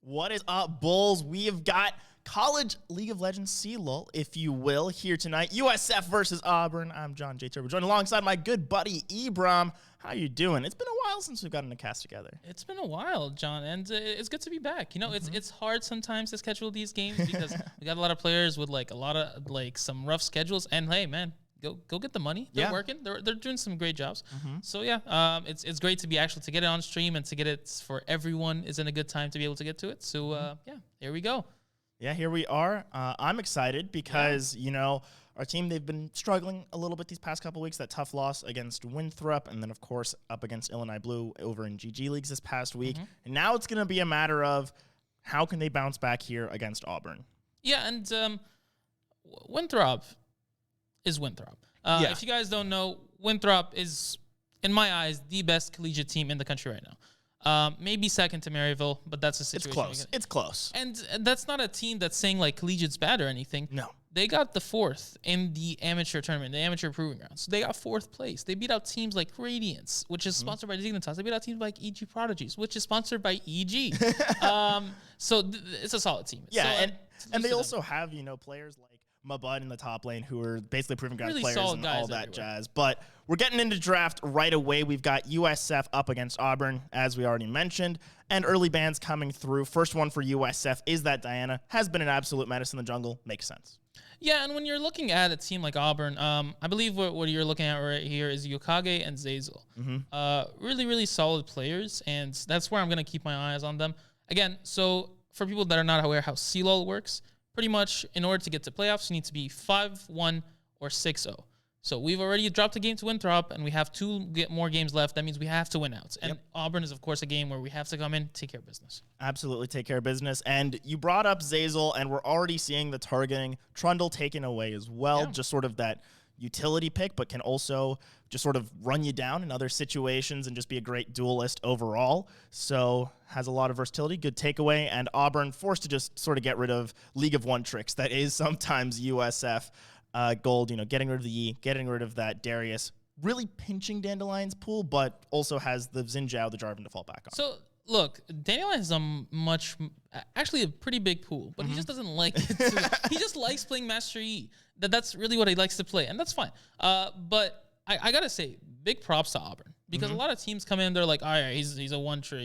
What is up, Bulls? We have got College League of Legends CLOL, if you will, here tonight. USF versus Auburn. I'm John J. Turbo, joined alongside my good buddy, Ibram. How you doing? It's been a while since we've gotten a cast together. It's been a while, John, and it's good to be back. You know, it's hard sometimes to schedule these games because we got a lot of players with some rough schedules. And hey, man, go get the money. They're working. They're doing some great jobs. So yeah, it's great to be to get it on stream and to get it for everyone is in a good time to be able to get to it. So yeah, here we go. Yeah, here we are. I'm excited because, you know, our team, they've been struggling a little bit these past couple weeks. That tough loss against Winthrop and then, of course, up against Illinois Blue over in GG Leagues this past week. And now it's going to be a matter of how can they bounce back here against Auburn. Yeah, and Winthrop is Winthrop. If you guys don't know, Winthrop is, in my eyes, the best collegiate team in the country right now. Maybe second to Maryville, but that's a situation. It's close. And that's not a team that's saying like Collegiate's bad or anything. No. They got the fourth in the amateur tournament, the amateur proving grounds. So they got fourth place. They beat out teams like Radiance, which is sponsored by Dignitas. They beat out teams like EG Prodigies, which is sponsored by EG. So it's a solid team. Yeah, so, and they also have, you know, players like Mabud in the top lane who are basically proving ground really players and all that everywhere. jazz. But we're getting into draft right away. We've got USF up against Auburn, as we already mentioned, and early bans coming through. First one for USF is that Diana has been an absolute menace in the jungle. Makes sense. Yeah, and when you're looking at a team like Auburn, I believe what you're looking at right here is Yokage and Zazel. Really, really solid players, and that's where I'm going to keep my eyes on them. Again, so for people that are not aware how CLOL works, pretty much in order to get to playoffs, you need to be 5-1 or 6-0. So we've already dropped a game to Winthrop, and we have two more games left. That means we have to win out. And Auburn is, of course, a game where we have to come in, take care of business. Absolutely take care of business. And you brought up Zazel, and we're already seeing the targeting. Trundle taken away as well, just sort of that utility pick, but can also just sort of run you down in other situations and just be a great duelist overall. So has a lot of versatility, good takeaway, and Auburn forced to just sort of get rid of League of One tricks. That is sometimes USF gold, you know, getting rid of the E, getting rid of that Darius, really pinching Dandelion's pool, but also has the Xinjiao, the Jarvan to fall back on. So look, Dandelion has actually a pretty big pool, but he just doesn't like it. He just likes playing Master E. That's really what he likes to play, and that's fine. But I gotta say, big props to Auburn because a lot of teams come in, they're like, all right, he's a one trick,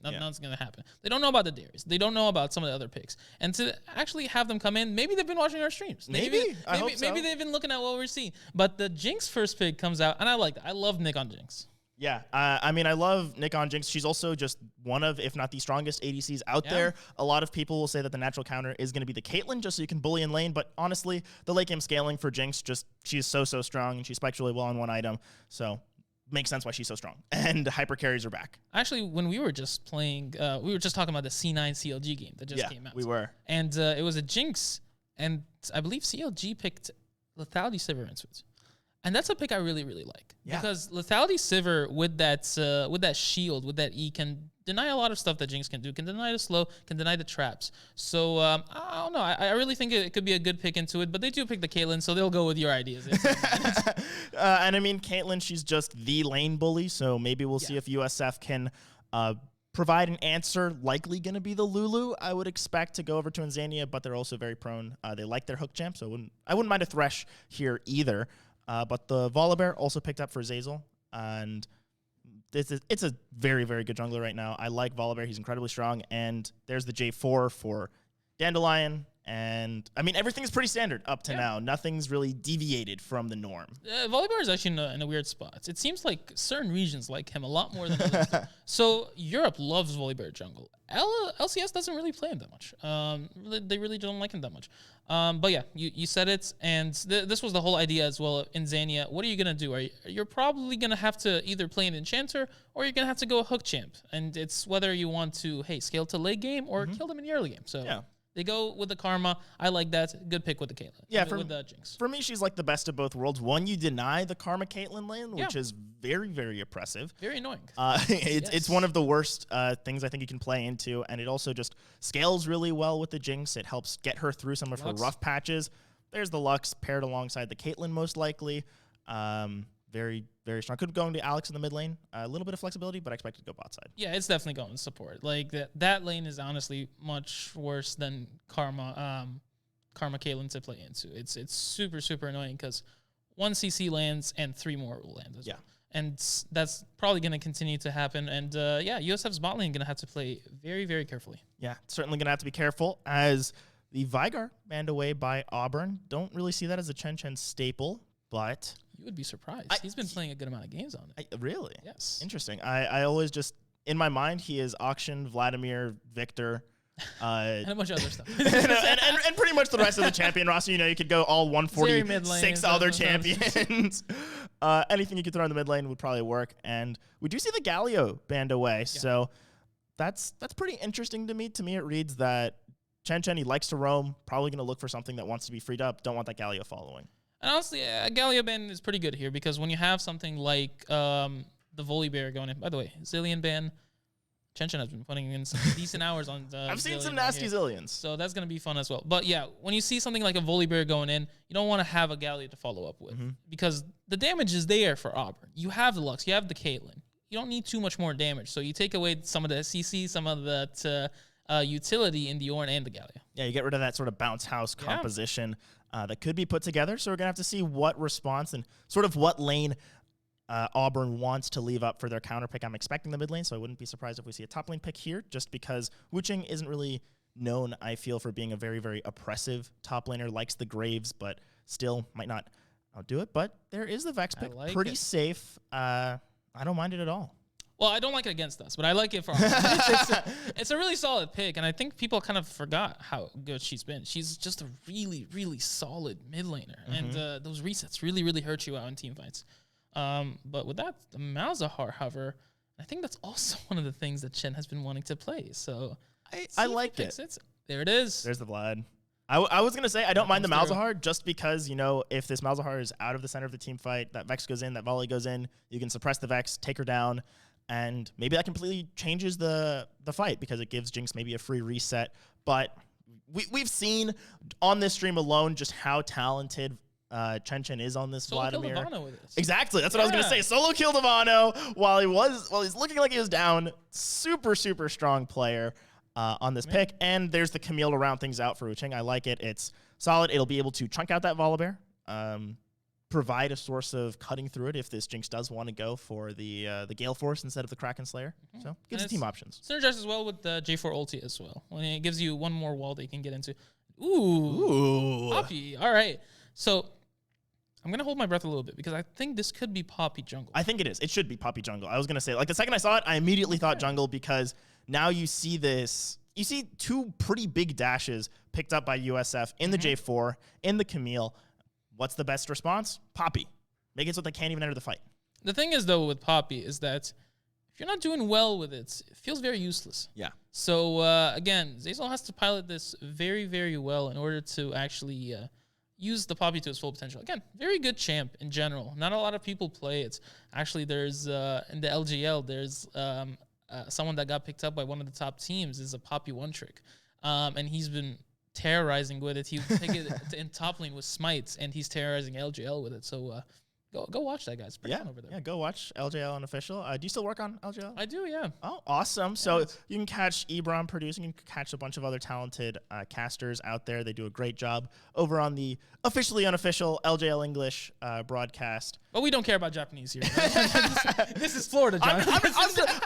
nothing's gonna happen. They don't know about the Darius. They don't know about some of the other picks, and to actually have them come in, maybe they've been watching our streams. Maybe I hope so. Maybe they've been looking at what we're seeing. But the Jinx first pick comes out, and I like that. I love Nick on Jinx. Yeah, I mean, I love Nick on Jinx. She's also just one of, if not the strongest ADCs out there. A lot of people will say that the natural counter is going to be the Caitlyn, just so you can bully in lane. But honestly, the late game scaling for Jinx, she's so strong, and she spikes really well on one item. So makes sense why she's so strong. And hyper carries are back. Actually, when we were just playing, we were just talking about the C9 CLG game that just came out. We were. And it was a Jinx, and I believe CLG picked Lethality Sivir in Switch. And that's a pick I really, really like. Yeah. Because Lethality Sivir with that shield, with that E, can deny a lot of stuff that Jinx can do. Can deny the slow, can deny the traps. So, I don't know. I really think it could be a good pick into it. But they do pick the Caitlyn, so they'll go with your ideas. And I mean, Caitlyn, she's just the lane bully. So maybe we'll see if USF can provide an answer. Likely going to be the Lulu, I would expect, to go over to Tanzania. But they're also very prone. They like their hook champ, so I wouldn't mind a Thresh here either. But the Volibear also picked up for Zazel, and it's a very, very good jungler right now. I like Volibear. He's incredibly strong, and there's the J4 for Dandelion, and, I mean, everything's pretty standard up to now. Nothing's really deviated from the norm. Volibear is actually in a weird spot. It seems like certain regions like him a lot more than others. So Europe loves Volibear jungle. LCS doesn't really play him that much. They really don't like him that much. But yeah, you said it, and this was the whole idea as well in Zania. What are you going to do? You're probably going to have to either play an Enchanter, or you're going to have to go a hook champ. And it's whether you want to, scale to late game or kill them in the early game. So they go with the Karma. I like that. Good pick with the Caitlyn. Yeah, with the Jinx. For me, she's like the best of both worlds. One, you deny the Karma Caitlyn lane, which is very, very oppressive. Very annoying. It's one of the worst things I think you can play into, and it also just scales really well with the Jinx. It helps get her through some of her rough patches. There's the Lux paired alongside the Caitlyn most likely. very, very strong. Could go into Alex in the mid lane. A little bit of flexibility, but I expect it to go bot side. Yeah, it's definitely going to support. Like that lane is honestly much worse than Karma Caitlyn to play into. It's super, super annoying because 1 CC lands and 3 more will land as well. And that's probably going to continue to happen. And USF's bot lane going to have to play very, very carefully. Yeah, certainly going to have to be careful as the Vigar banned away by Auburn. Don't really see that as a Chen staple, but... You would be surprised. He's been playing a good amount of games on it. Really? Yes. Interesting. I always just... In my mind, he is Auction, Vladimir, Victor... and a bunch of other stuff. and pretty much the rest of the champion roster. You know, you could go all 146 other champions. Anything you could throw in the mid lane would probably work. And we do see the Galio banned away. So that's pretty interesting to me. To me, it reads that Chen, he likes to roam, probably going to look for something that wants to be freed up. Don't want that Galio following. And honestly, Galio ban is pretty good here because when you have something like the Volibear going in, by the way, Zillion ban, Chen has been putting in some decent hours on the I've seen Zillion some nasty Zillions. So that's going to be fun as well. But yeah, when you see something like a Volibear going in, you don't want to have a Galio to follow up with because the damage is there for Auburn. You have the Lux, you have the Caitlyn. You don't need too much more damage. So you take away some of the CC, some of that utility in the Ornn and the Galio. Yeah, you get rid of that sort of bounce house composition that could be put together. So we're going to have to see what response and sort of what lane Auburn wants to leave up for their counter pick. I'm expecting the mid lane, so I wouldn't be surprised if we see a top lane pick here, just because Wu Ching isn't really known, I feel, for being a very, very oppressive top laner, likes the Graves, but still might not outdo it. But there is the Vex pick. Like pretty safe. I don't mind it at all. Well, I don't like it against us, but I like it for Auburn. It's a really solid pick, and I think people kind of forgot how good she's been. She's just a really, really solid mid laner, and those resets really, really hurt you out in team fights. But with that, the Malzahar hover, I think that's also one of the things that Chen has been wanting to play. So I like it. There it is. There's the Vlad. I was going to say, I don't mind the Malzahar just because, you know, if this Malzahar is out of the center of the team fight, that Vex goes in, that volley goes in, you can suppress the Vex, take her down, and maybe that completely changes the fight because it gives Jinx maybe a free reset. But we've seen on this stream alone just how talented Chen is on this Vladimir. Solo kill with it. Exactly. That's what I was going to say. Solo kill Ivano while he's looking like he was down. Super, super strong player on this pick. And there's the Camille to round things out for Wu Ching. I like it. It's solid. It'll be able to chunk out that Volibear, provide a source of cutting through it if this Jinx does want to go for the Gale Force instead of the Kraken Slayer. So gives the team options. Synergizes as well with the J4 ulti as well. When it gives you one more wall that you can get into. Ooh. Poppy. All right. So I'm going to hold my breath a little bit because I think this could be Poppy jungle. I think it is. It should be Poppy jungle. I was going to say, like, the second I saw it, I immediately thought jungle because now you see this. You see 2 pretty big dashes picked up by USF in the J4, in the Camille. What's the best response? Poppy. Make it so they can't even enter the fight. The thing is, though, with Poppy is that if you're not doing well with it, it feels very useless. Yeah. So, again, Zeyzal has to pilot this very, very well in order to actually use the Poppy to its full potential. Again, very good champ in general. Not a lot of people play it. Actually, there's in the LGL, there's someone that got picked up by one of the top teams is a Poppy one-trick. And he's been terrorizing with it. He would take it in top lane with smites, and he's terrorizing LGL with it. So go watch that, guys. Pretty fun over there. Yeah, go watch LJL Unofficial. Do you still work on LJL? I do, yeah. Oh, awesome. So you can catch Ebron producing. You can catch a bunch of other talented casters out there. They do a great job over on the officially unofficial LJL English broadcast. But we don't care about Japanese here. This is Florida, John.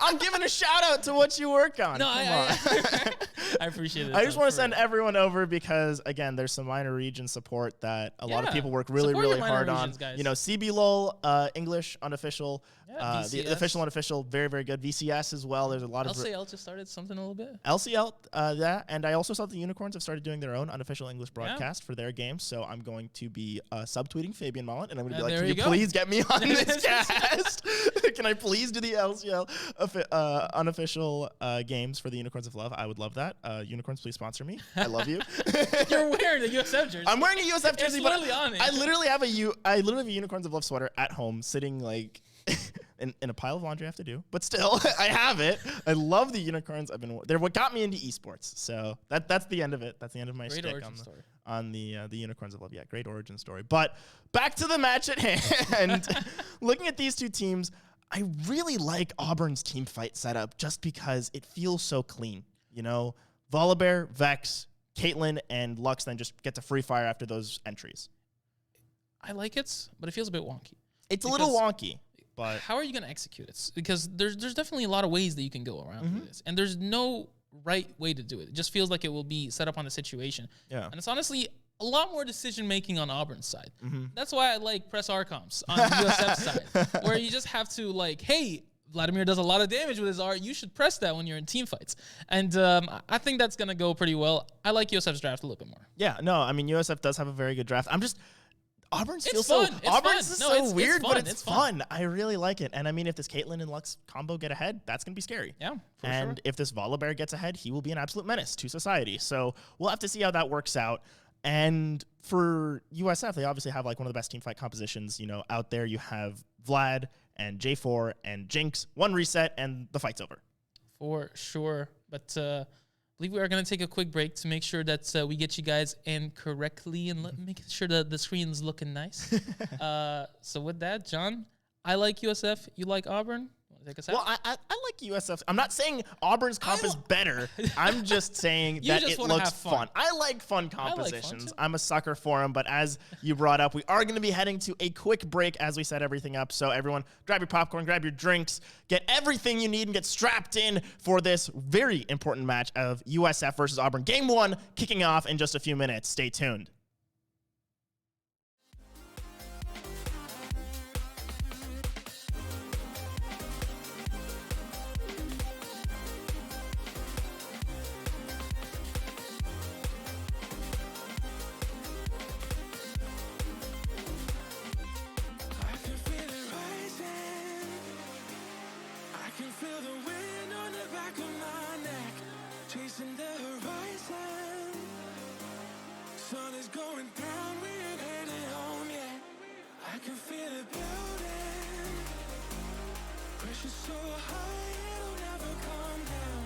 I'm giving a shout out to what you work on. No, I appreciate it. I just want to send everyone over because, again, there's some minor region support that a lot of people work really, really hard on. Guys. You know, CB LOL, English unofficial, the official unofficial, very, very good. VCS as well. There's a lot of LCL just started something a little bit. LCL, and I also saw the Unicorns have started doing their own unofficial English broadcast for their games. So I'm going to be subtweeting Fabian Mullet, and I'm going to be like, can you please get me on this cast? Can I please do the LCL unofficial games for the Unicorns of Love? I would love that. Unicorns, please sponsor me. I love you. You're wearing a USF jersey. I'm wearing a USF jersey, but on it. I literally have a Unicorns of Love sweater at home, sitting like in a pile of laundry I have to do. But still, I have it. I love the Unicorns. They're what got me into esports. So that's the end of it. That's the end of my Great stick origin story. on the Unicorns of Love. Yeah, great origin story. But back to the match at hand. Looking at these two teams, I really like Auburn's team fight setup just because it feels so clean. You know, Volibear, Vex, Caitlyn, and Lux then just get to free fire after those entries. I like it, but it feels a bit wonky. It's a little wonky, but how are you going to execute it? Because there's definitely a lot of ways that you can go around this, and there's no right way to do it. It just feels like it will be set up on the situation. Yeah. And it's honestly a lot more decision making on Auburn's side. That's why I like press R-comps on USF's side, where you just have to like, hey, Vladimir does a lot of damage with his R. You should press that when you're in team fights. And I think that's going to go pretty well. I like USF's draft a little bit more. Yeah, no, I mean, USF does have a very good draft. Auburn's It's feels fun. so It's Auburn's fun. is No, so it's weird, fun. but it's It's fun. fun. I really like it. And I mean, if this Caitlyn and Lux combo get ahead, that's going to be scary. Yeah, for and sure. if this Volibear gets ahead, he will be an absolute menace to society. So we'll have to see how that works out. And for USF, they obviously have like one of the best team fight compositions, you know, out there. You have Vlad and J4 and Jinx, one reset, and the fight's over. For sure. But I believe we are going to take a quick break to make sure that we get you guys in correctly and make sure that the screen's looking nice. So with that, John, I like USF. You like Auburn? Want to take us out? Well, I like USF. I'm not saying Auburn's comp is better. I'm just saying that just it wanna looks have fun. I like fun like fun compositions. too. I'm a sucker for them. But as you brought up, we are going to be heading to a quick break as we set everything up. So everyone, grab your popcorn, grab your drinks, get everything you need, and get strapped in for this very important match of USF versus Auburn. Game 1 kicking off in just a few minutes. Stay tuned. Feel the wind on the back of my neck, chasing the horizon. Sun is going down, we ain't headed home yet. I can feel it building. Pressure so high, it'll never come down.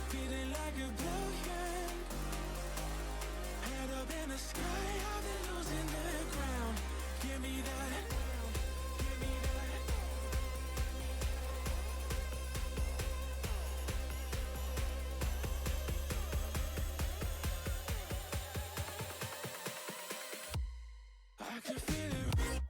Feeling like a billion. Head up in the sky, I've been losing the ground. Give me that. Give me that. I can feel it.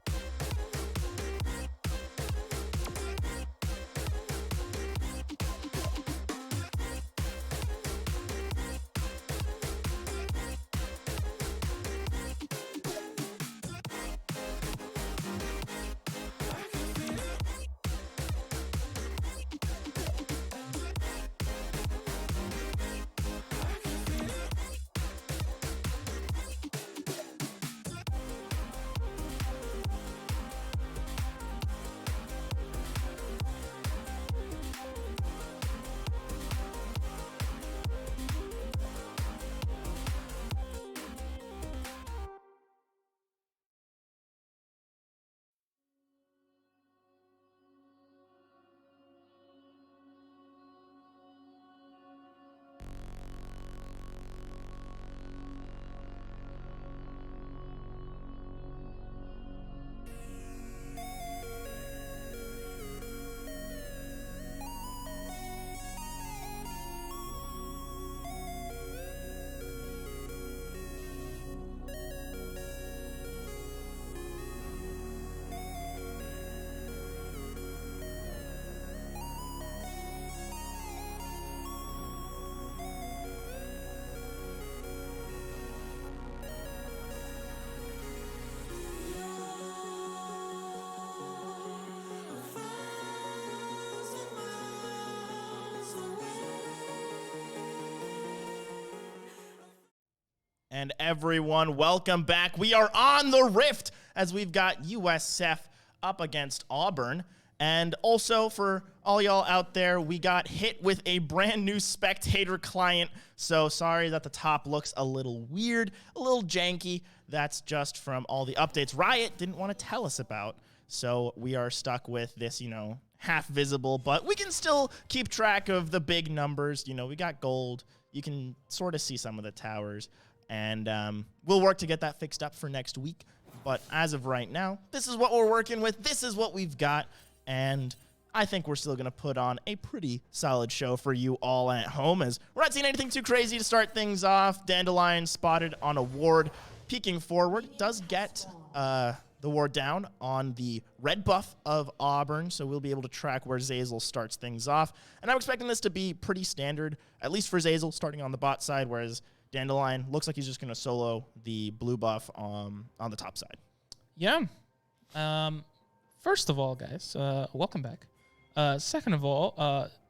And everyone, welcome back. We are on the Rift as we've got USF up against Auburn. And also for all y'all out there, we got hit with a brand new spectator client. So sorry that the top looks a little weird, a little janky. That's just from all the updates Riot didn't want to tell us about. So we are stuck with this, you know, half visible, but we can still keep track of the big numbers. You know, we got gold. You can sort of see some of the towers. and we'll work to get that fixed up for next week. But as of right now, this is what we're working with. This is what we've got, and I think we're still going to put on a pretty solid show for you all at home, as we're not seeing anything too crazy to start things off. Dandelion spotted on a ward, peeking forward, does get the ward down on the red buff of Auburn, so we'll be able to track where Zazel starts things off. And I'm expecting this to be pretty standard, at least for Zazel, starting on the bot side, whereas Dandelion looks like he's just going to solo the blue buff on the top side. Yeah. First of all, guys, welcome back. Second of all,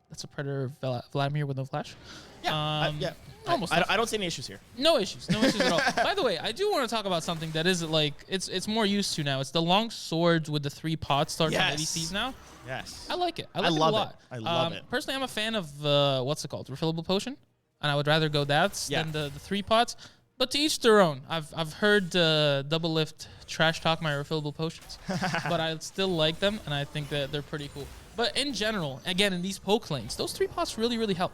that's a Predator Vladimir with no flash. Yeah, Almost. I don't see any issues here. No issues at all. By the way, I do want to talk about something that is like it's more used to now. It's the long swords with the 3 pots starting on ADCs now. Yes. I like it. I love it a lot. I love it. Personally, I'm a fan of what's it called? Refillable potion. And I would rather go that than the 3 pots. But to each their own. I've heard Double Lift trash talk my refillable potions. But I still like them, and I think that they're pretty cool. But in general, again, in these poke lanes, those 3 pots really, really help.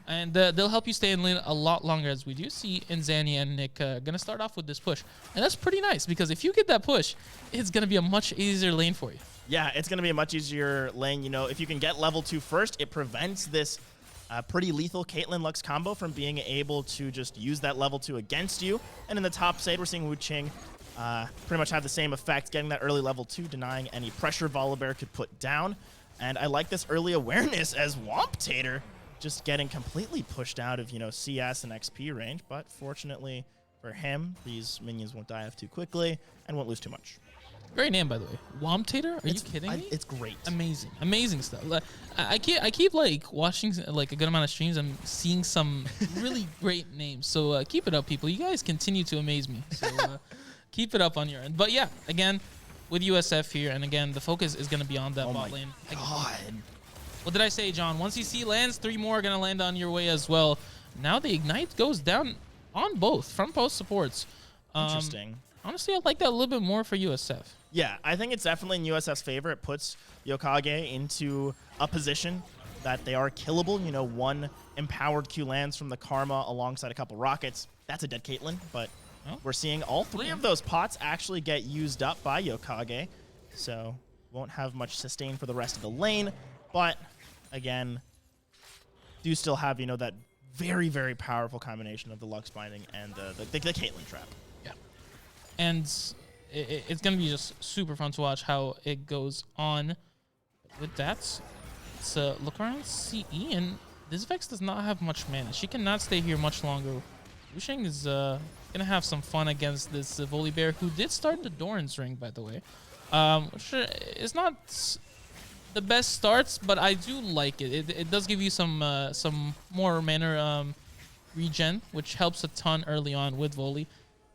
And they'll help you stay in lane a lot longer, as we do see Inzania and Nick going to start off with this push. And that's pretty nice, because if you get that push, it's going to be a much easier lane for you. Yeah, it's going to be a much easier lane. You know, if you can get level 2 first, it prevents this pretty lethal Caitlyn Lux combo from being able to just use that level 2 against you. And in the top side, we're seeing Wu Qing pretty much have the same effect, getting that early level 2, denying any pressure Volibear could put down. And I like this early awareness as Womptator just getting completely pushed out of, CS and XP range. But fortunately for him, these minions won't die off too quickly and won't lose too much. Great name, by the way. Womptator? Are you kidding me? It's great. Amazing stuff. Like, I keep like watching like a good amount of streams and seeing some really great names. So keep it up, people. You guys continue to amaze me. So keep it up on your end. But yeah, again, with USF here, and again, the focus is going to be on that bot lane. God. What did I say, John? Once you see lands, 3 more are going to land on your way as well. Now the Ignite goes down on both front post supports. Interesting. Honestly, I like that a little bit more for USF. Yeah, I think it's definitely in USF's favor. It puts Yokage into a position that they are killable. 1 empowered Q lands from the Karma alongside a couple rockets. That's a dead Caitlyn, but we're seeing all 3 of those pots actually get used up by Yokage. So won't have much sustain for the rest of the lane. But again, do still have, that very, very powerful combination of the Lux Binding and the Caitlyn trap. Yeah. And it's going to be just super fun to watch how it goes on with that. Let's look around CE, and this Vex does not have much mana. She cannot stay here much longer. Wu Sheng is going to have some fun against this Volibear, who did start the Doran's Ring, by the way. Which is not the best starts, but I do like it. It does give you some more mana regen, which helps a ton early on with Voli.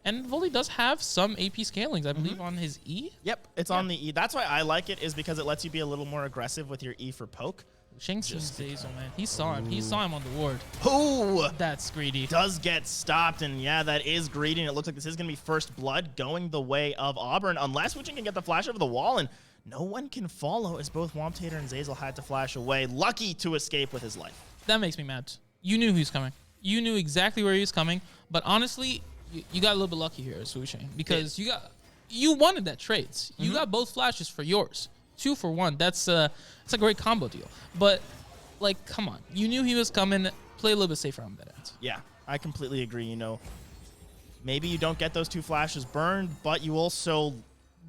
And Voli does have some AP scalings, I believe, on his E. Yep, it's on the E. That's why I like it, is because it lets you be a little more aggressive with your E for poke. Shang Tsung's Zazel, man. He saw him. He saw him on the ward. Oh! That's greedy. Does get stopped, and yeah, that is greedy, and it looks like this is going to be first blood going the way of Auburn, unless Wu Qing can get the flash over the wall, and no one can follow, as both Womptator and Zazel had to flash away. Lucky to escape with his life. That makes me mad. You knew he was coming. You knew exactly where he was coming, but honestly, you got a little bit lucky here, Wu Qing, because you wanted that trades. You got both flashes for yours. 2 for 1. That's a great combo deal. But like, come on, you knew he was coming. Play a little bit safer on that end. Yeah, I completely agree. Maybe you don't get those 2 flashes burned, but you also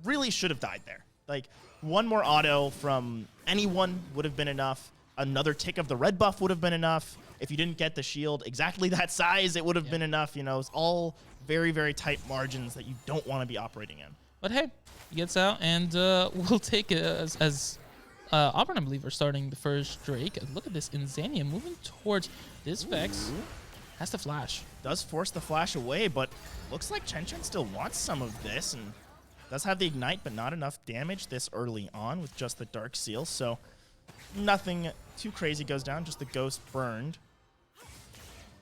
really should have died there. Like, 1 more auto from anyone would have been enough. Another tick of the red buff would have been enough. If you didn't get the shield exactly that size, it would have been enough. It's all very, very tight margins that you don't want to be operating in. But hey, he gets out, and we'll take it as Auburn, I believe, are starting the first Drake. And look at this, Inzania moving towards this Vex. Has the flash. Does force the flash away, but looks like Chen still wants some of this, and does have the Ignite, but not enough damage this early on with just the Dark Seal. So nothing too crazy goes down, just the Ghost burned.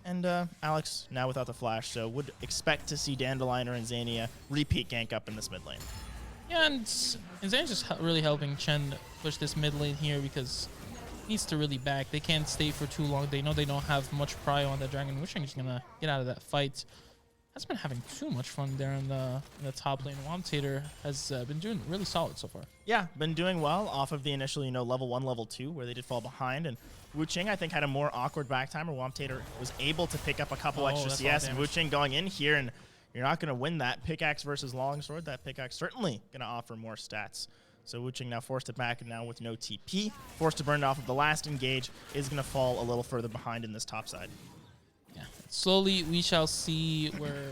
And Alex now without the flash, so would expect to see Dandelion or Inzania repeat gank up in this mid lane. Yeah, and Inzania's just really helping Chen push this mid lane here, because he needs to really back. They can't stay for too long. They know they don't have much prio on that dragon. Wu Sheng is going to get out of that fight. has been having too much fun there in the top lane. Womtator has been doing really solid so far. Yeah, been doing well off of the initial, level 1, level 2, where they did fall behind. And Wuching, I think, had a more awkward back time, where Womtator was able to pick up a couple extra CS. And Wuching going in here, and you're not going to win that. Pickaxe versus longsword. That pickaxe certainly going to offer more stats. So Wuching now forced it back, and now with no TP, forced to burn it off of the last engage, is going to fall a little further behind in this top side. Yeah, slowly we shall see where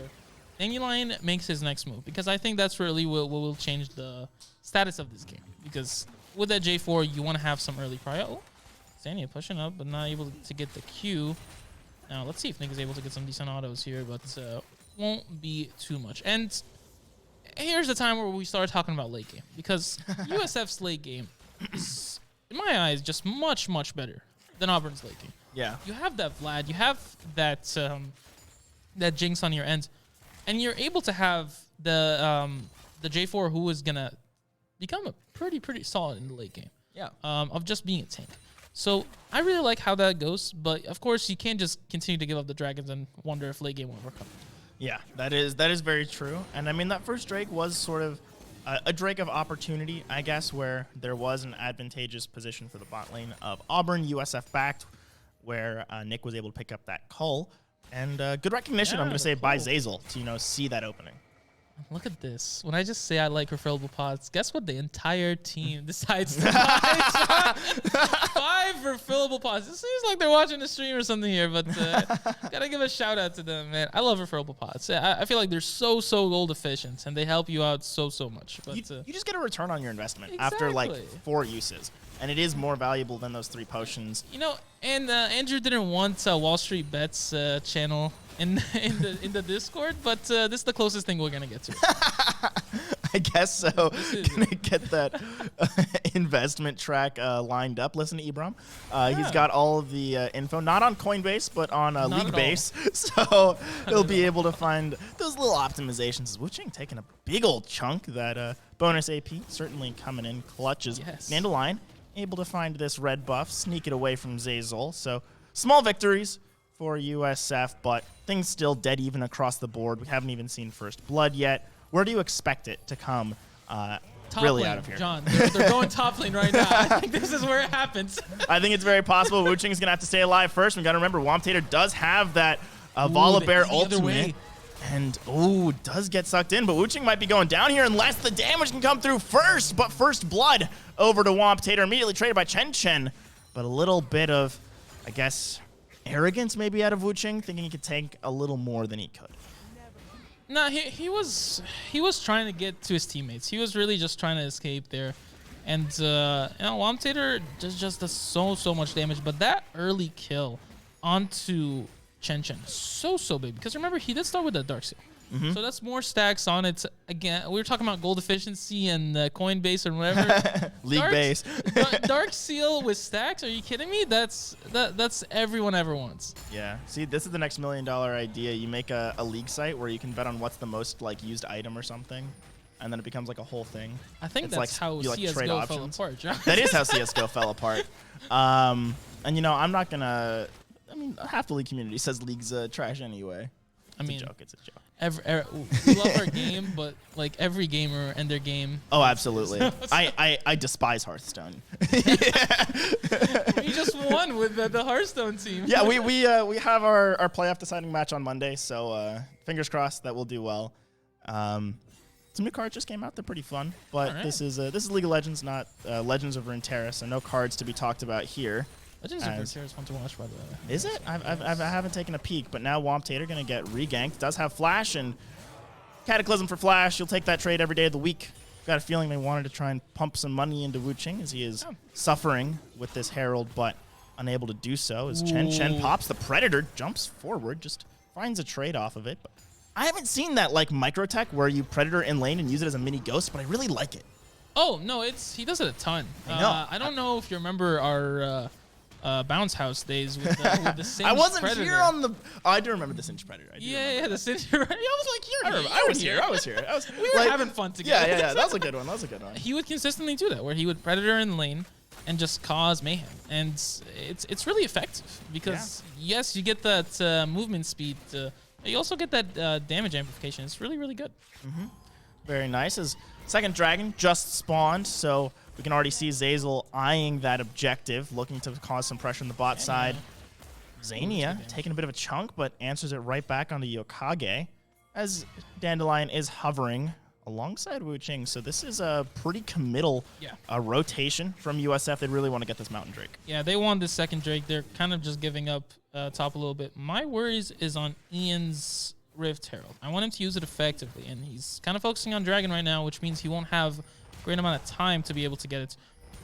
Dandelion makes his next move, because I think that's really what will change the status of this game. Because with that J4, you want to have some early prior. Oh, Zania pushing up, but not able to get the Q. Now let's see if Nick is able to get some decent autos here, but won't be too much. And here's the time where we start talking about late game, because USF's late game is, in my eyes, just much, much better than Auburn's late game. Yeah. You have that Vlad, you have that that Jinx on your end, and you're able to have the J4, who is gonna become a pretty solid in the late game. Yeah. Of just being a tank. So I really like how that goes, but of course you can't just continue to give up the dragons and wonder if late game will overcome. Yeah, that is very true. And I mean, that first Drake was sort of a Drake of opportunity, I guess, where there was an advantageous position for the bot lane of Auburn, USF backed, where Nick was able to pick up that cull. And good recognition, I'm going to say, by Zazel to, see that opening. Look at this. When I just say I like refillable pods, guess what the entire team decides to buy? 5 refillable pods. It seems like they're watching the stream or something here, but gotta give a shout out to them, man. I love refillable pods. I feel like they're so gold efficient, and they help you out so much. But you just get a return on your investment exactly. after like 4 uses. And it is more valuable than those 3 potions. And Andrew didn't want Wall Street Bets channel in the Discord, but this is the closest thing we're gonna get to. I guess so. Gonna get that investment track lined up. Listen to Ibram. He's got all of the info, not on Coinbase, but on Leaguebase. So he'll be able to find those little optimizations. Wuching taking a big old chunk. That bonus AP certainly coming in clutches. Yes. Dandelion able to find this red buff, sneak it away from Zazel. So small victories for USF, but things still dead even across the board. We haven't even seen first blood yet. Where do you expect it to come really lane, out of here? John, they're going top lane right now. I think this is where it happens. I think it's very possible Wuching is going to have to stay alive first. We got to remember, Womtator does have that Volibear ultimate. And, does get sucked in, but Wuching might be going down here unless the damage can come through first. But first blood over to Womtator, immediately traded by Chen. But a little bit of, I guess, arrogance maybe out of Wuching, thinking he could take a little more than he could. No, he was trying to get to his teammates. He was really just trying to escape there. And, Womtator just does so much damage. But that early kill onto Chen, so big. Because remember, he did start with the Dark Seal. Mm-hmm. So that's more stacks on it. Again, we were talking about gold efficiency and Coinbase or whatever. League base. Dark Seal with stacks? Are you kidding me? That's everyone ever wants. Yeah. See, this is the next $1 million idea. You make a league site where you can bet on what's the most used item or something, and then it becomes like a whole thing. I think that's how CS:GO fell apart, John. That is how CS:GO fell apart. And I'm not gonna. Half the league community says league's trash anyway. It's a joke. We love our game, but every gamer and their game. Oh, absolutely. I despise Hearthstone. We just won with the Hearthstone team. Yeah, we have our playoff deciding match on Monday, so fingers crossed that we'll do well. Some new cards just came out. They're pretty fun, but right. This is League of Legends, not Legends of Runeterra, so no cards to be talked about here. Legends of Runeterra is fun to watch, by the way. Is it? I haven't taken a peek, but now Womtator going to get reganked. Does have Flash and Cataclysm for Flash. You'll take that trade every day of the week. Got a feeling they wanted to try and pump some money into Wuching as he is suffering with this Herald, but unable to do so as Chen pops. The Predator jumps forward, just finds a trade off of it. But I haven't seen that micro-tech where you Predator in lane and use it as a mini ghost, but I really like it. Oh, no, he does it a ton. I know. I don't know if you remember our Bounce House days with the Singe I wasn't Predator. here on the. Oh, I do remember the Singe Predator. Yeah, the Singe. I was like, I was here. We were having fun together. Yeah. That was a good one. He would consistently do that, where he would Predator in lane and just cause mayhem, and it's really effective because yes, you get that movement speed You also get that damage amplification. It's really, really good. Very nice. His second dragon just spawned, so we can already see Zeyzal eyeing that objective, looking to cause some pressure on the bot side. Zania taking a bit of a chunk, but answers it right back on the Yokage, as Dandelion is hovering alongside Wu Ching. So this is a pretty committal rotation from USF. They really want to get this Mountain Drake. Yeah, they want this second Drake. They're kind of just giving up top a little bit. My worries is on Ian's Rift Herald. I want him to use it effectively, and he's kind of focusing on Dragon right now, which means he won't have a great amount of time to be able to get it.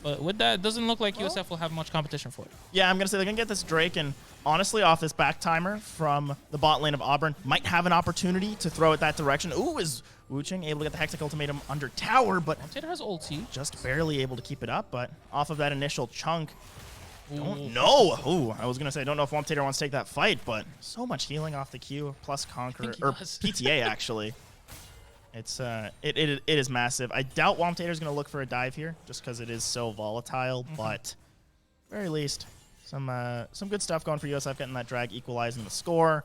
But with that, it doesn't look like USF will have much competition for it. Yeah, I'm going to say they're going to get this Drake, and honestly, off this back timer from the bot lane of Auburn, might have an opportunity to throw it that direction. Ooh, is Wu Ching able to get the Hextech Ultimatum under tower, but Tater has ulti. just barely able to keep it up, but off of that initial chunk, don't know. Ooh, I was going to say, I don't know if Wamptator wants to take that fight, but so much healing off the Q, plus Conqueror, or PTA, actually. It is massive. I doubt Wamptator's going to look for a dive here, just because it is so volatile, but very least, some good stuff going for USF, getting that drag, equalizing the score.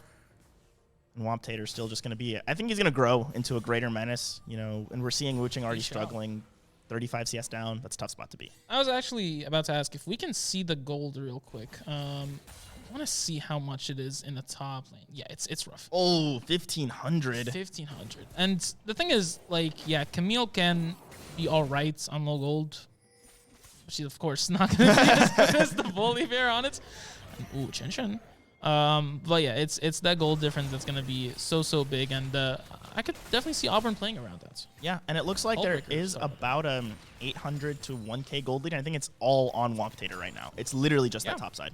And Wamptator's still just going to be, I think he's going to grow into a greater menace, you know, and we're seeing Wu Ching already struggling. 35 CS down, that's a tough spot to be. I was actually about to ask if we can see the gold real quick. I want to see how much it is in the top lane. Yeah, it's rough. Oh, 1,500. 1,500. And the thing is, like, yeah, Camille can be all right on low gold. She's, of course, not going to be as good as the Volibear on it. And, ooh, Chen. But yeah, it's that gold difference that's going to be so big. And I could definitely see Auburn playing around that. Yeah, and it looks like there is about 800 to 1K gold lead. I think it's all on Wamptator right now. It's literally just that top side.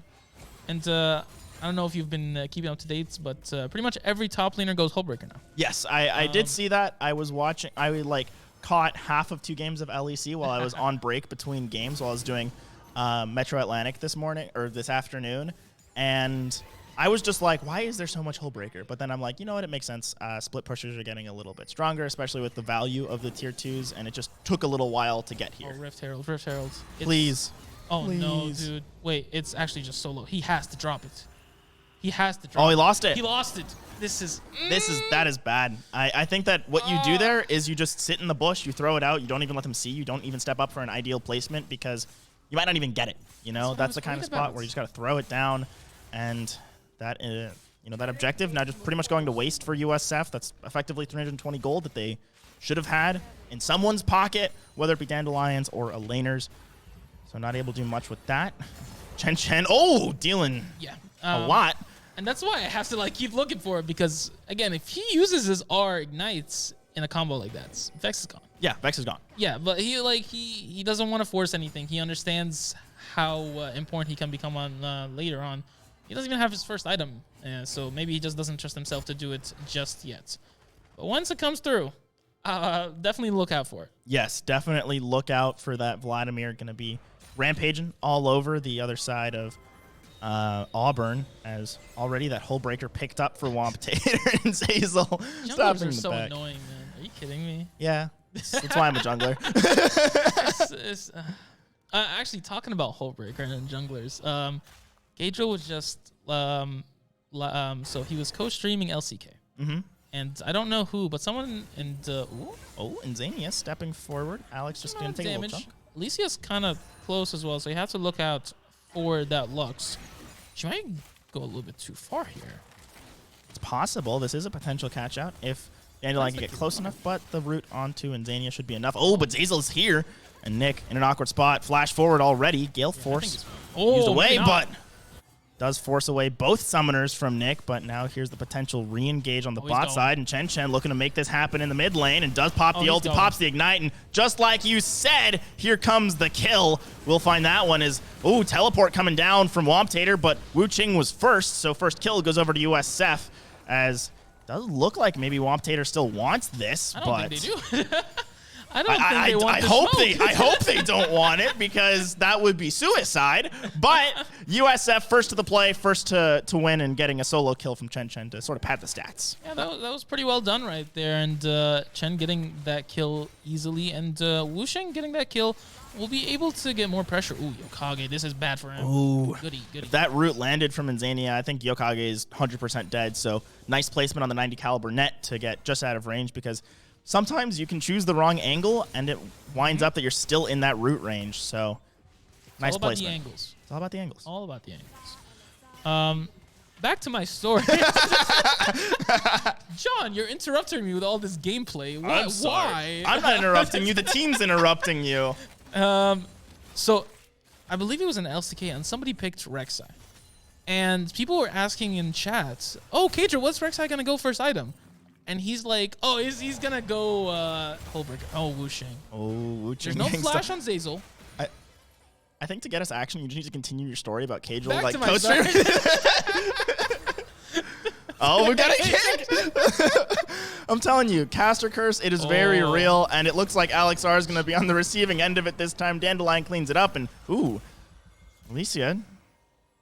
And I don't know if you've been keeping up to date, but pretty much every top laner goes Hullbreaker now. Yes, I did see that. I was watching. I caught half of 2 games of LEC while I was on break between games while I was doing Metro Atlantic this afternoon, and I was just like, why is there so much Hullbreaker? But then I'm like, you know what? It makes sense. Split pushers are getting a little bit stronger, especially with the value of the tier 2s, and it just took a little while to get here. Oh, Rift Herald. Please. Oh, Please. No, dude. Wait, it's actually just so low. He has to drop it. He lost it. He lost it. That is bad. I think that what you do there is you just sit in the bush, you throw it out, you don't even let them see, you don't even step up for an ideal placement because you might not even get it. You know, that's the kind of spot where you just got to throw it down, and that that objective now just pretty much going to waste for USF. That's effectively 320 gold that they should have had in someone's pocket, whether it be Dandelion's or a laner's. So not able to do much with that. Chen, dealing a lot. And that's why I have to keep looking for it, because again, if he uses his R ignites in a combo like that, Vex is gone. Yeah, Vex is gone. Yeah, but he doesn't want to force anything. He understands how important he can become on later on. He doesn't even have his first item, so maybe he just doesn't trust himself to do it just yet. But once it comes through, definitely look out for it. Yes, definitely look out for that. Vladimir going to be rampaging all over the other side of Auburn, as already that Hullbreaker picked up for Wamptator and Zeyzal. Junglers are so annoying, man. Are you kidding me? Yeah, that's why I'm a jungler. Actually, talking about Hullbreaker and junglers, Gaedro was just so he was co-streaming LCK. And I don't know who, but someone in the and Zania stepping forward. Alex just gonna take a little chunk. Alicia's kind of close as well, so you have to look out for that Lux. She might go a little bit too far here. It's possible. This is a potential catch out if Dandelion can get close enough, but the route onto Zania should be enough. Oh, but Zeyzal's here, and Nick in an awkward spot. Flash forward already. Gale Force used away, but does force away both summoners from Nick, but now here's the potential re-engage on the bot side, and Chen looking to make this happen in the mid lane, and does pop the ulti, pops the ignite, and just like you said, here comes the kill. We'll find that one is, teleport coming down from Wamptator, but Wu Ching was first, so first kill goes over to USF, as does look like maybe Wamptator still wants this, I don't think they do. I don't think they want the smoke. I hope they don't want it because that would be suicide. But USF first to the play, first to win, and getting a solo kill from Chen Chen to sort of pad the stats. Yeah, that was pretty well done right there. And Chen getting that kill easily, and Wu Sheng getting that kill will be able to get more pressure. Ooh, Yokage, this is bad for him. Ooh. Goody. If that root landed from Insania, I think Yokage is 100% dead. So nice placement on the 90 caliber net to get just out of range because sometimes you can choose the wrong angle and it winds up that you're still in that root range. So nice placement. The angles. It's all about the angles. All about the angles. Back to my story. John, you're interrupting me with all this gameplay. I'm sorry. Why? I'm not interrupting you. The team's interrupting you. So I believe it was an LCK and somebody picked Rek'Sai. And people were asking in chats, oh, Kadra, what's Rek'Sai going to go first item? And he's like, oh, he's going to go Hullbreaker. Oh, Wu Sheng. Oh, Wu Sheng. There's no flash on Zeyzal. I think to get us action, you just need to continue your story about Kadra. Back like to my story. Oh, we got a kick. I'm telling you, caster curse, it is very real, and it looks like Alex R is going to be on the receiving end of it this time. Dandelion cleans it up, and ooh, Alicia.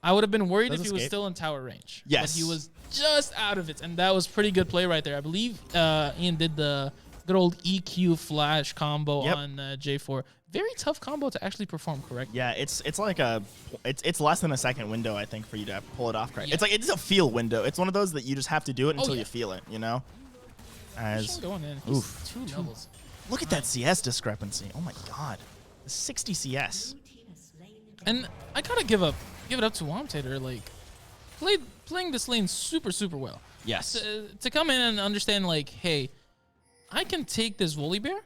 I would have been worried if he was still in tower range. Yes. But he was just out of it, and that was pretty good play right there. I believe Ian did the good old EQ flash combo on J4. Very tough combo to actually perform correctly. Yeah, it's like it's less than a second window, I think, for you to pull it off correct. Yeah. It's a feel window. It's one of those that you just have to do it until you feel it, you know? As going in. Oof. Two levels. Look at that CS discrepancy. Oh my god. 60 CS. And I gotta give it up to Womtater, like playing this lane super well. Yes. To come in and understand, like, hey, I can take this Volibear,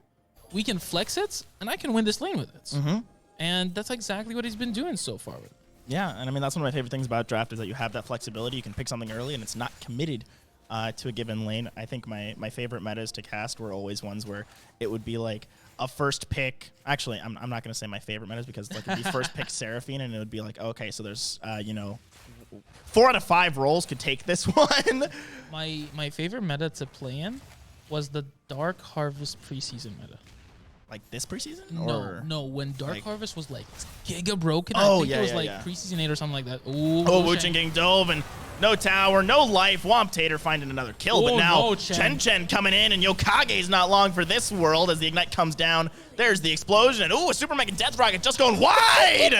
we can flex it, and I can win this lane with it. Mm-hmm. And that's exactly what he's been doing so far with it. Yeah, and I mean, that's one of my favorite things about draft is that you have that flexibility. You can pick something early, and it's not committed to a given lane. I think my favorite metas to cast were always ones where it would be like a first pick. Actually, I'm not going to say my favorite metas because like it'd be first pick Seraphine, and it would be like, okay, so there's, 4 out of 5 roles could take this one. My favorite meta to play in was the Dark Harvest preseason meta. Like this preseason? No. When Dark Harvest was like giga broken, I think it was like preseason 8 or something like that. Ooh, Wu Sheng getting dove and no tower, no life. Womtater finding another kill, but now Chen coming in and Yokage's not long for this world as the Ignite comes down. There's the explosion and a Super Mega Death Rocket just going wide.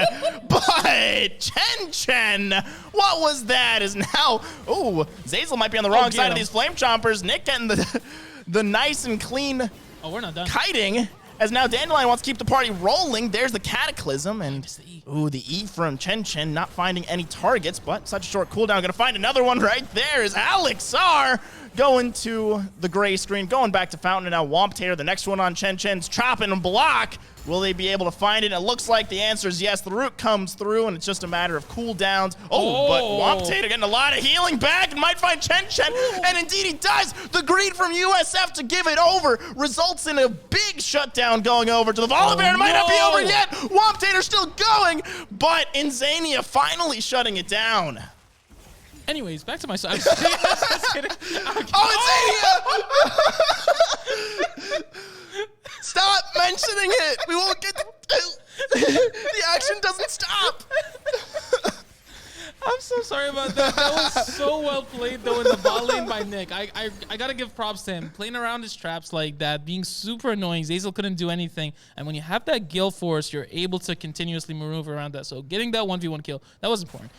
But Chen, what was that? Is now, Zeyzal might be on the wrong side of these Flame Chompers. Nick getting the nice and clean we're not done. kiting. As now Dandelion wants to keep the party rolling. There's the Cataclysm. And, the E from Chen not finding any targets, but such a short cooldown. Gonna find another one right there is Alex R going to the gray screen, going back to Fountain, and now Womtater, the next one on Chen's chopping and block. Will they be able to find it? It looks like the answer is yes. The root comes through, and it's just a matter of cooldowns. But Womtater getting a lot of healing back and might find Chen, and indeed he does. The greed from USF to give it over results in a big shutdown going over to the Volibear. It might not be over yet. Womtater still going, but Insania finally shutting it down. Anyways, back to my side. Just kidding. Insania! Stop mentioning it. We won't get the action doesn't stop. I'm so sorry about that. That was so well played, though, in the bot lane by Nick. I got to give props to him. Playing around his traps like that, being super annoying. Zeyzal couldn't do anything. And when you have that Gale Force, you're able to continuously maneuver around that. So getting that 1v1 kill, that was important.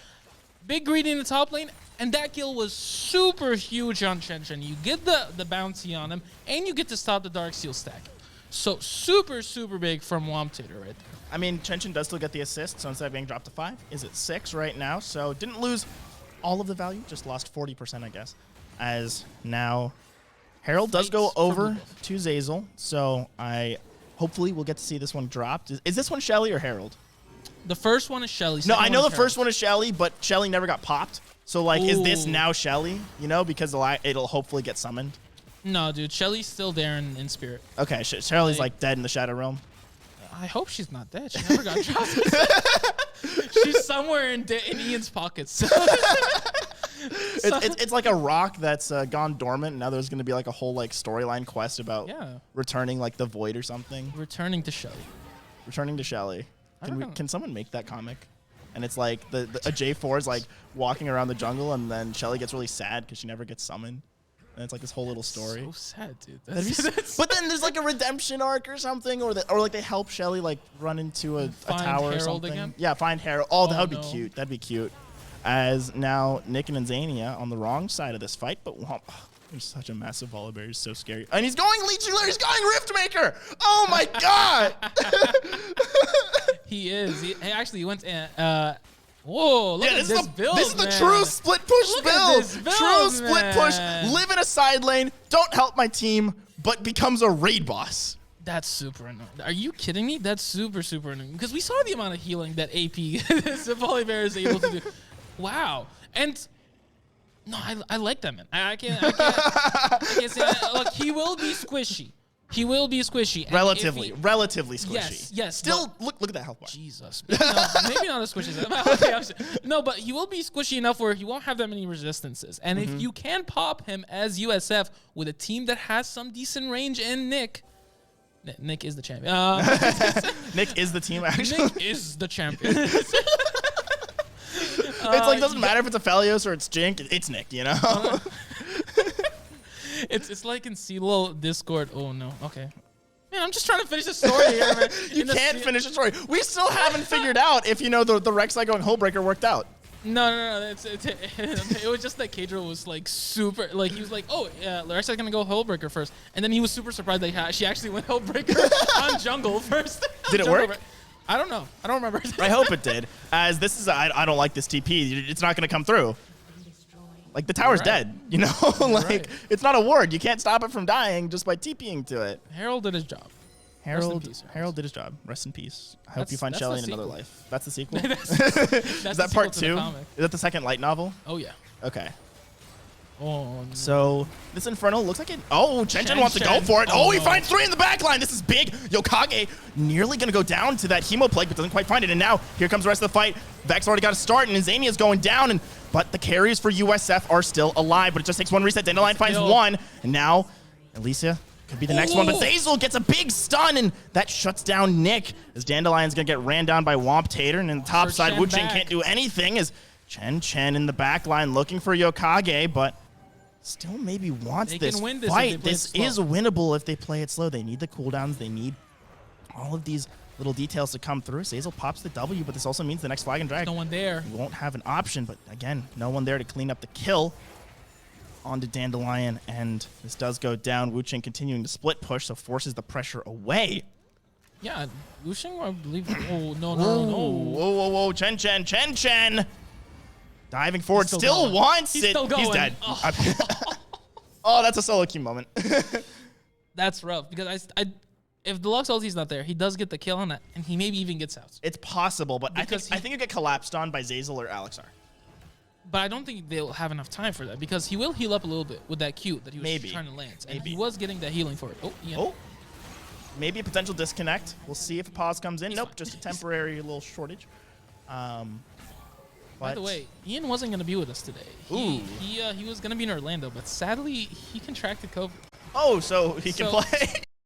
Big greedy in the top lane, and that kill was super huge on Chen. You get the bounty on him, and you get to stop the Darksteel stack. So super big from Womtater right there. I mean, Chen does still get the assist, so instead of being dropped to 5, is at 6 right now. So didn't lose all of the value, just lost 40%, I guess. As now Herald does go over to Zeyzal, so hopefully we'll get to see this one dropped. Is this one Shelly or Herald? The first one is Shelly. No, I know the first one is Shelly, but Shelly never got popped. So, like, is this now Shelly? You know, because it'll hopefully get summoned. No, dude, Shelly's still there in spirit. Okay, Shelly's like dead in the Shadow Realm. I hope she's not dead. She never got dropped. She's somewhere in Ian's pockets. It's like a rock that's gone dormant. And now there's going to be like a whole like storyline quest about returning like the void or something. Returning to Shelly. Returning to Shelly. Can someone make that comic? And it's like a J4 is like walking around the jungle, and then Shelly gets really sad because she never gets summoned. And it's like this whole little story. So sad, dude. But then there's like a redemption arc or something, or like they help Shelly like run into a tower or something. Again? Yeah, find Harold. Oh, that would be cute. That'd be cute. As now Nick and Zania on the wrong side of this fight, but there's such a massive volibear. He's so scary. And he's going Leech Lair. He's going Riftmaker. Oh my god. He is. He actually went and whoa, look at this build, This is the true split push build. True split push. Live in a side lane. Don't help my team, but becomes a raid boss. That's super annoying. Are you kidding me? That's super, super annoying. Because we saw the amount of healing that AP Volibear is able to do. Wow. And no, I like that, man. I can't say that. Look, he will be squishy. He will be squishy. Relatively squishy. Yes. Still, look at that health bar. Jesus. No, maybe not as squishy as that. No, but he will be squishy enough where he won't have that many resistances. And if you can pop him as USF with a team that has some decent range in Nick is the champion. Nick is the team, actually. Nick is the champion. It's like, it doesn't matter if it's a Aphelios or it's Jink. It's Nick, you know? It's like in CeeLo Discord. Oh, no. Okay. Man, I'm just trying to finish the story here, man. You can't finish the story. We still haven't figured out if, the Rek'Sai going Hullbreaker worked out. No. It was just that Kadro was like super, like he was like, oh, yeah, Rek'Sai's gonna go Hullbreaker first, and then he was super surprised that she actually went Hullbreaker on jungle first. Did it work? I don't know. I don't remember. I hope it did. As this is, I don't like this TP. It's not gonna come through. Like the tower's dead, like it's not a ward. You can't stop it from dying just by TPing to it. Harold did his job. Harold did his job. Rest in peace. I hope you find Shelly in another life. That's the sequel? That's is that part 2? Is that the second light novel? Oh, yeah. Okay. Oh, no. So this Infernal looks like it. Oh, Chen wants to go for it. Oh, he finds 3 in the back line. This is big. Yokage nearly going to go down to that Hemo Plague, but doesn't quite find it. And now here comes the rest of the fight. Vex already got a start, and Zania's going down. But the carriers for USF are still alive, but it just takes 1 reset. Dandelion finds 1. And now Alicia could be the next one, but Zazel gets a big stun, and that shuts down Nick, as Dandelion's going to get ran down by Womp Tater, and in the top side, Wu Chen can't do anything, as Chen in the back line looking for Yokage, but still maybe wants this fight. This is winnable if they play it slow. They need the cooldowns. They need all of these little details to come through. Zazel pops the W, but this also means the next flag and drag. No one there. He won't have an option, but again, no one there to clean up the kill. Onto Dandelion, and this does go down. Wu Chen continuing to split push, so forces the pressure away. Yeah, Wu Chen, I believe. Oh, no. Whoa. Chen. Diving forward, still wants it. He's dead. Oh, that's a solo queue moment. That's rough, because if the Lux ulti's not there, he does get the kill on that, and he maybe even gets out. It's possible, but I think you get collapsed on by Zazel or Alexar. But I don't think they'll have enough time for that, because he will heal up a little bit with that Q that he was trying to land. And he was getting that healing for it. Oh. Maybe a potential disconnect. We'll see if a pause comes in. Nope, just a temporary little shortage. By the way, Ian wasn't going to be with us today. He was going to be in Orlando, but sadly, he contracted COVID. Oh, so he can play.